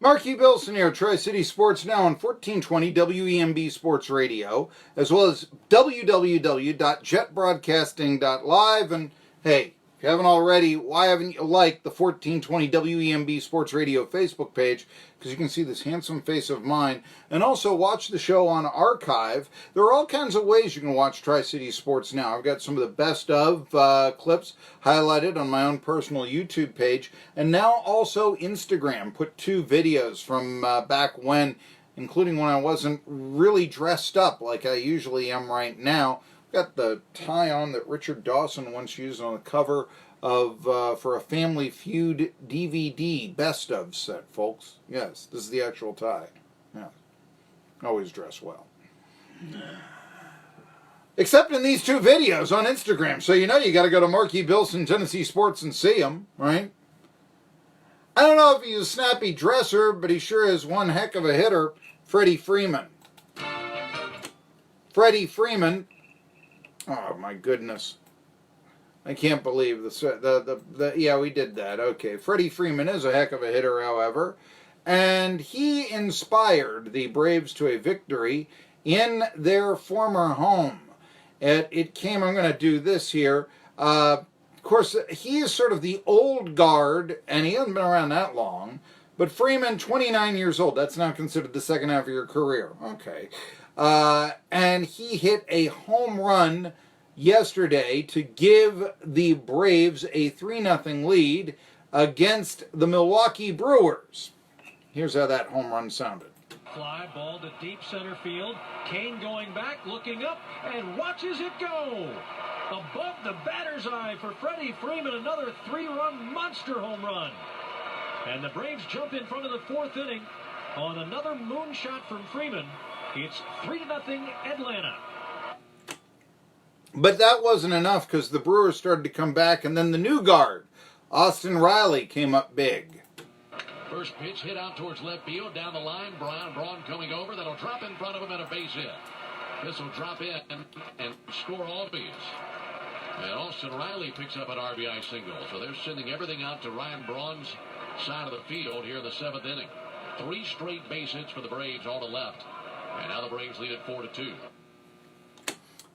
Marky, Billson here, Tri-City Sports Now on 1420 WEMB Sports Radio, as well as www.jetbroadcasting.live. And hey, if you haven't already, why haven't you liked the 1420 WEMB Sports Radio Facebook page? Because you can see this handsome face of mine. And also watch the show on archive. There are all kinds of ways you can watch Tri-City Sports Now. I've got some of the best of clips highlighted on my own personal YouTube page. And now also Instagram. Put 2 videos from back when, including when I wasn't really dressed up like I usually am right now. Got the tie on that Richard Dawson once used on the cover of for a Family Feud DVD best of set, folks. Yes, this is the actual tie. Yeah, always dress well. Except in these 2 videos on Instagram, so you know you got to go to Marky, Billson, Tennessee Sports and see him, right? I don't know if he's a snappy dresser, but he sure is one heck of a hitter. Freddie Freeman. Freddie Freeman. Oh my goodness. I can't believe yeah, we did that. Okay. Freddie Freeman is a heck of a hitter, however. And he inspired the Braves to a victory in their former home. It came, I'm going to do this here. Of course, he is sort of the old guard, and he hasn't been around that long. But Freeman, 29 years old. That's now considered the second half of your career. Okay. And he hit a home run yesterday to give the Braves a 3-0 lead against the Milwaukee Brewers. Here's how that home run sounded. Fly ball to deep center field. Kane going back, looking up, and watches it go. Above the batter's eye for Freddie Freeman, another 3-run monster home run. And the Braves jump in front of the 4th inning on another moonshot from Freeman. It's 3-0 Atlanta. But that wasn't enough because the Brewers started to come back, and then the new guard, Austin Riley, came up big. First pitch hit out towards left field, down the line. Braun coming over. That'll drop in front of him at a base hit. This will drop in and score all these. And Austin Riley picks up an RBI single. So they're sending everything out to Ryan Braun's side of the field here in the 7th inning. 3 straight base hits for the Braves, all to left. And now the Braves lead it 4-2.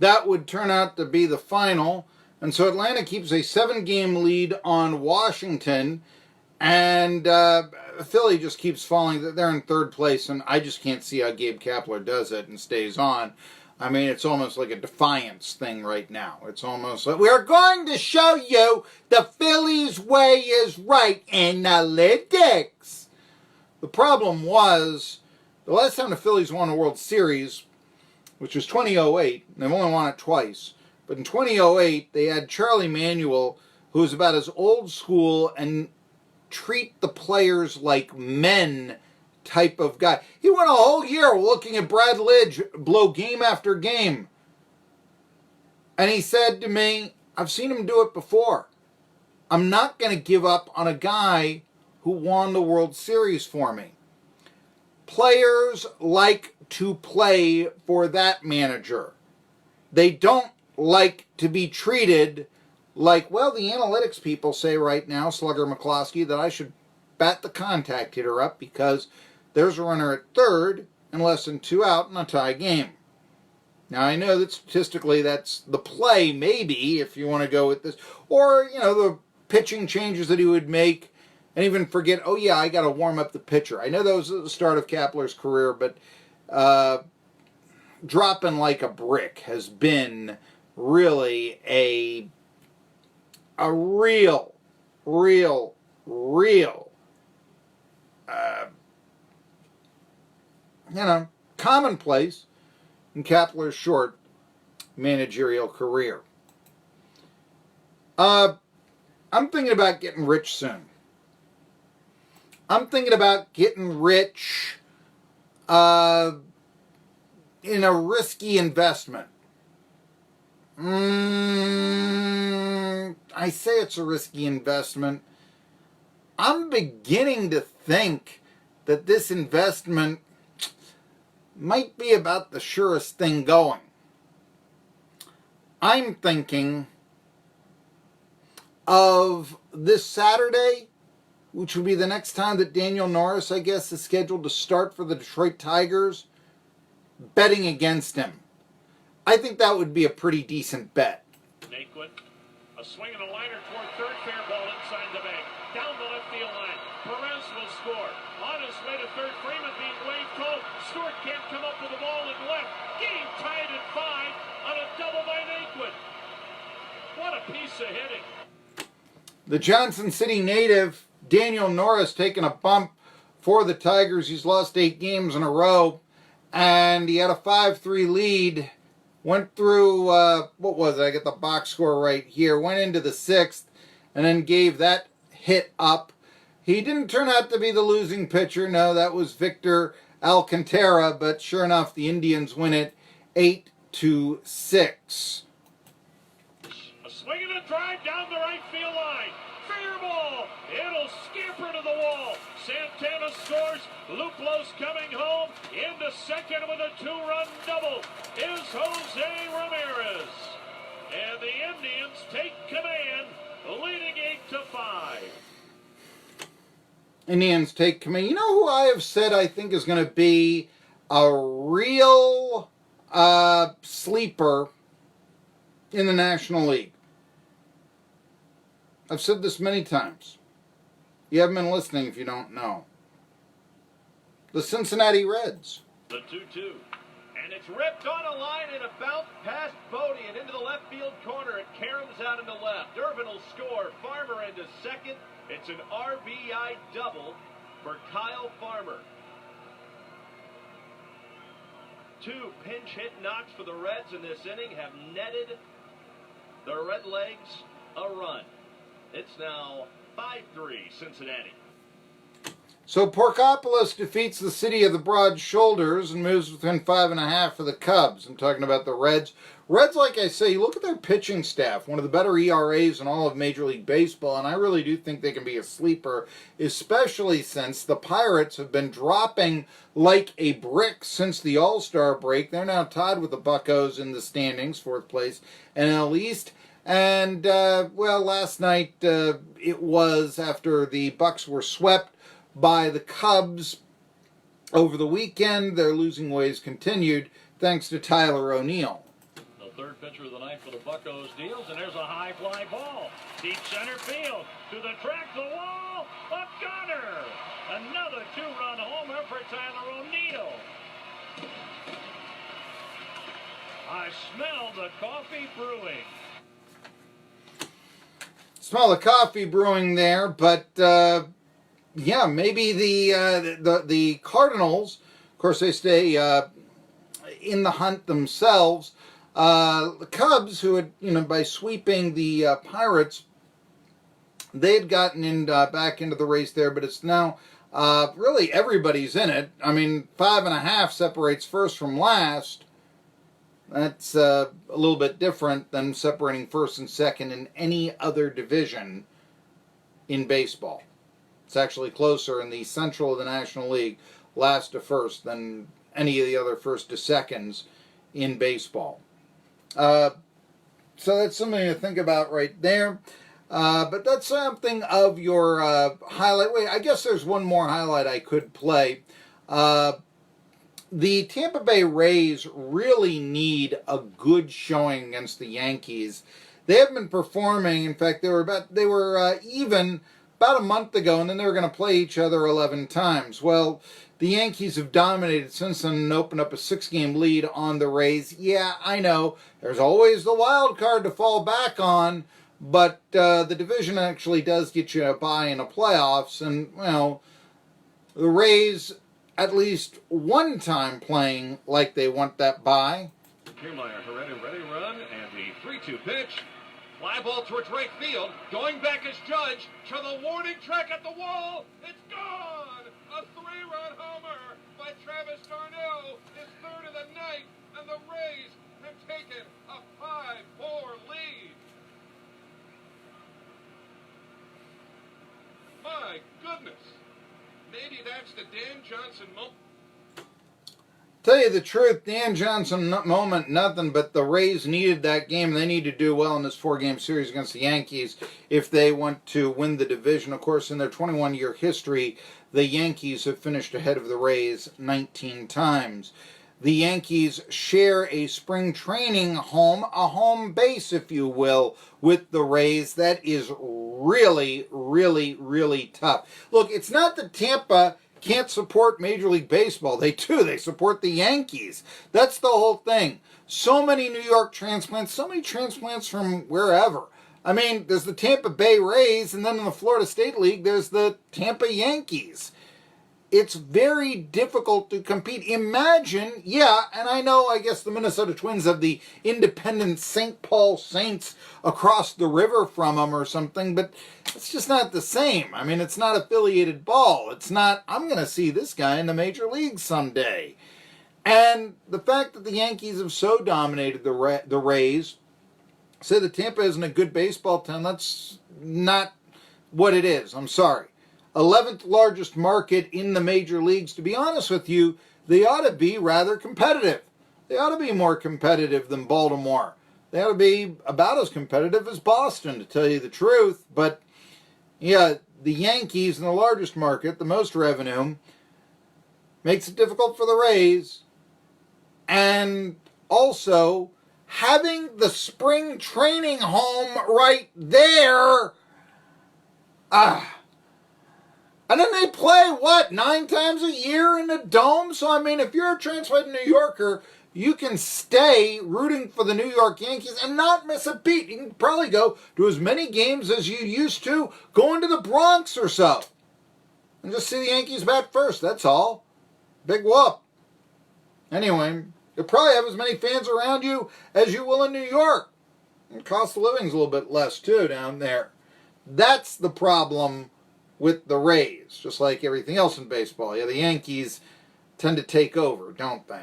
That would turn out to be the final. And so Atlanta keeps a 7-game lead on Washington. And Philly just keeps falling. They're in 3rd place. And I just can't see how Gabe Kapler does it and stays on. I mean, it's almost like a defiance thing right now. It's almost like, we're going to show you the Phillies' way is right, analytics. The problem was, the last time the Phillies won a World Series, which was 2008, and they've only won it twice, but in 2008, they had Charlie Manuel, who was about as old school and treat the players like men type of guy. He went a whole year looking at Brad Lidge blow game after game. And he said to me, I've seen him do it before. I'm not going to give up on a guy who won the World Series for me. Players like to play for that manager. They don't like to be treated like, well, the analytics people say right now, Slugger McCloskey, that I should bat the contact hitter up because there's a runner at 3rd and less than 2 out in a tie game. Now, I know that statistically that's the play, maybe, if you want to go with this. Or, you know, the pitching changes that he would make and even forget, oh, yeah, I got to warm up the pitcher. I know that was the start of Kapler's career, but dropping like a brick has been really a real commonplace in Kapler's short managerial career. I'm thinking about getting rich soon. I'm thinking about getting rich in a risky investment. I say it's a risky investment. I'm beginning to think that this investment might be about the surest thing going. I'm thinking of this Saturday which would be the next time that Daniel Norris, I guess, is scheduled to start for the Detroit Tigers, betting against him. I think that would be a pretty decent bet. Naquin, a swing and a liner toward third, fair ball inside the bank, down the left field line. Perez will score. On his way to third, Freeman being waved home. Stewart can't come up with the ball in left. Game tied at 5 on a double by Naquin. What a piece of hitting. The Johnson City native, Daniel Norris, taking a bump for the Tigers. He's lost 8 games in a row, and he had a 5-3 lead. Went through, what was it? I get the box score right here. Went into the 6th, and then gave that hit up. He didn't turn out to be the losing pitcher. No, that was Victor Alcantara, but sure enough, the Indians win it 8-6. A swing and a drive down the right field line. Fair ball. It'll scamper to the wall. Santana scores. Luplo's coming home. Into second with a 2-run double is Jose Ramirez. And the Indians take command, leading 8-5. Indians take command. You know who I have said I think is going to be a real sleeper in the National League? I've said this many times. You haven't been listening if you don't know. The Cincinnati Reds. The 2-2. And it's ripped on a line and a bounce past Bodie and into the left field corner. It caroms out into left. Irvin will score. Farmer into second. It's an RBI double for Kyle Farmer. 2 pinch hit knocks for the Reds in this inning have netted the Redlegs a run. It's now 5-3 Cincinnati. So Porkopolis defeats the City of the Broad Shoulders and moves within 5.5 for the Cubs. I'm talking about the Reds. Reds, like I say, look at their pitching staff. One of the better ERAs in all of Major League Baseball, and I really do think they can be a sleeper, especially since the Pirates have been dropping like a brick since the All-Star break. They're now tied with the Buccos in the standings, 4th place, NL East. And, well, last night it was after the Bucs were swept by the Cubs over the weekend. Their losing ways continued thanks to Tyler O'Neill. The third pitcher of the night for the Buccos deals, and there's a high fly ball. Deep center field, to the track, the wall, a gunner. Another 2-run homer for Tyler O'Neill. I smell the coffee brewing. Smell the coffee brewing there, but yeah, maybe the Cardinals, of course, they stay in the hunt themselves. The Cubs, who had, by sweeping the Pirates, they had gotten in back into the race there, but it's now really everybody's in it. I mean, 5.5 separates first from last. That's a little bit different than separating first and second in any other division in baseball. It's actually closer in the Central of the National League, last to first, than any of the other first to seconds in baseball. So that's something to think about right there. But that's something of your highlight. Wait, I guess there's one more highlight I could play. The Tampa Bay Rays really need a good showing against the Yankees. They haven't been performing. In fact, they were even about a month ago, and then they were going to play each other 11 times. Well, the Yankees have dominated since then and opened up a 6-game lead on the Rays. Yeah, I know. There's always the wild card to fall back on, but the division actually does get you a bye in the playoffs. And, well, the Rays, at least one time playing like they want that bye. Kiermaier, ready run, and the 3-2 pitch. Fly ball towards right field. Going back as Judge to the warning track at the wall. It's gone! A 3-run homer by Travis d'Arnaud, his 3rd of the night, and the Rays have taken a 5-4 lead. My goodness. Maybe that's the Dan Johnson moment. Tell you the truth, Dan Johnson moment, nothing, but the Rays needed that game. They need to do well in this 4-game series against the Yankees if they want to win the division. Of course, in their 21-year history, the Yankees have finished ahead of the Rays 19 times. The Yankees share a spring training home, a home base, if you will, with the Rays. That is really, really, really tough. Look, it's not that Tampa can't support Major League Baseball. They do. They support the Yankees. That's the whole thing. So many New York transplants, so many transplants from wherever. I mean, there's the Tampa Bay Rays, and then in the Florida State League, there's the Tampa Yankees. It's very difficult to compete. Imagine, and I know, I guess the Minnesota Twins have the independent St. Paul Saints across the river from them or something, but it's just not the same. I mean, it's not affiliated ball. It's not, I'm going to see this guy in the major leagues someday. And the fact that the Yankees have so dominated the Rays, say that Tampa isn't a good baseball town, that's not what it is. I'm sorry. 11th largest market in the major leagues. To be honest with you, they ought to be rather competitive. They ought to be more competitive than Baltimore. They ought to be about as competitive as Boston, to tell you the truth. But, yeah, the Yankees in the largest market, the most revenue, makes it difficult for the Rays. And also, having the spring training home right there, and then they play, 9 times a year in the Dome? So, I mean, if you're a transplanted New Yorker, you can stay rooting for the New York Yankees and not miss a beat. You can probably go to as many games as you used to going to the Bronx or so. And just see the Yankees bat first, that's all. Big whoop. Anyway, you'll probably have as many fans around you as you will in New York. And cost of living's a little bit less, too, down there. That's the problem with the Rays, just like everything else in baseball. Yeah, the Yankees tend to take over, don't they?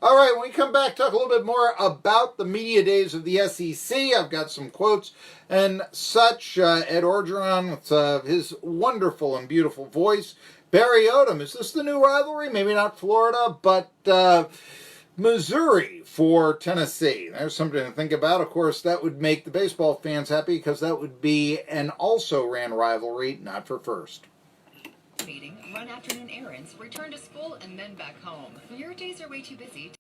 All right, when we come back, talk a little bit more about the media days of the SEC. I've got some quotes and such. Ed Orgeron with his wonderful and beautiful voice. Barry Odom, is this the new rivalry? Maybe not Florida, but Missouri for Tennessee. There's something to think about. Of course, that would make the baseball fans happy because that would be an also-ran rivalry, not for first. Meeting, run afternoon errands, return to school, and then back home. Your days are way too busy.